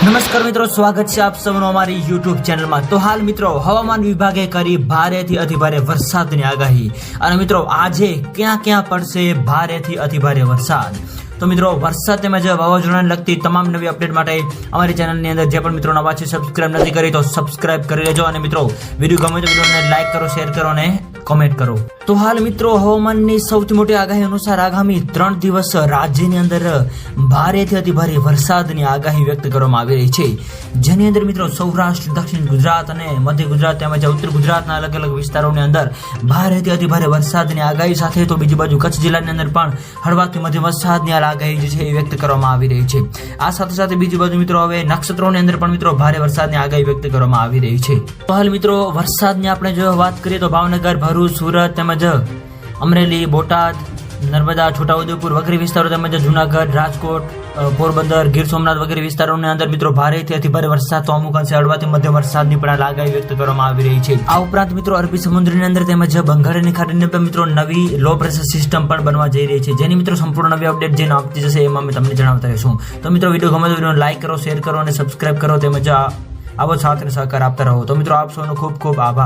નમસ્કાર મિત્રો, સ્વાગત છે આપ સૌનું અમારી YouTube ચેનલમાં। તો હાલ મિત્રો હવામાન વિભાગે કરી ભારેથી અતિભારે વરસાદની આગાહી અને મિત્રો આજે ક્યાં ક્યાં પડશે ભારેથી અતિભારે વરસાદ। તો મિત્રો વરસાદ તેમજ વાવાઝોડાને લગતી તમામ નવી અપડેટ માટે અમારી ચેનલની અંદર જે પણ મિત્રો નવા છે સબસ્ક્રાઇબ નથી કરી તો સબસ્ક્રાઇબ કરી લેજો અને મિત્રો વિડીયો ગમે તો વિડીયોને લાઈક કરો, શેર કરો અને કોમેન્ટ કરો। તો હાલ મિત્રો હવામાનની સૌથી મોટી આગાહી અનુસાર આગામી 3 દિવસ રાજ્યની અંદર ભારેથી અતિભારે વરસાદની આગાહી વ્યક્ત કરવામાં આવી રહી છે, જેની અંદર મિત્રો સૌરાષ્ટ્ર, દક્ષિણ ગુજરાત અને મધ્ય ગુજરાત તેમજ ઉત્તર ગુજરાતના અલગ અલગ વિસ્તારોની અંદર ભારેથી અતિભારે વરસાદની આગાહી સાથે તો બીજી બાજુ કચ્છ જિલ્લાની અંદર પણ હળવાથી મધ્યમ વરસાદની આગાહી જે છે એ વ્યક્ત કરવામાં આવી રહી છે। આ સાથે સાથે બીજી બાજુ મિત્રો હવે નક્ષત્રોની અંદર પણ મિત્રો ભારે વરસાદની આગાહી વ્યક્ત કરવામાં આવી રહી છે। તો હાલ મિત્રો વરસાદની આપણે જો વાત કરીએ તો ભાવનગર, ભરૂચ, સુરત તેમજ અમરેલી, બોટાદ, નર્મદા, છોટાઉદેપુર વગેરે વિસ્તારો તેમજ જુનાગઢ, રાજકોટ, પોરબંદર, ગીર સોમનાથ વગેરે વિસ્તારોની અંદર મિત્રો ભારેથી અતિભારે વરસાદ તો અમુક અંશે હળવાથી મધ્યમ વરસાદની પણ આગાહી વ્યક્ત કરવામાં આવી રહી છે। આ ઉપરાંત મિત્રો અરબી સમુદ્રની અંદર તેમજ બંગાળની ખાડીની અંદર મિત્રો નવી લો પ્રેશર સિસ્ટમ પણ બનવા જઈ રહી છે, જેની મિત્રો સંપૂર્ણ નવી અપડેટ જે આપતી જશે એમાં અમે તમને જણાવતા રહીશું। તો મિત્રો વિડીયો ગમે તો વિડીયોને લાઈક કરો, શેર કરો અને સબસ્ક્રાઇબ કરો તેમજ આવો સાથ અને સહકાર આપતા રહો। તો મિત્રો આપ સૌનો ખૂબ ખૂબ આભાર।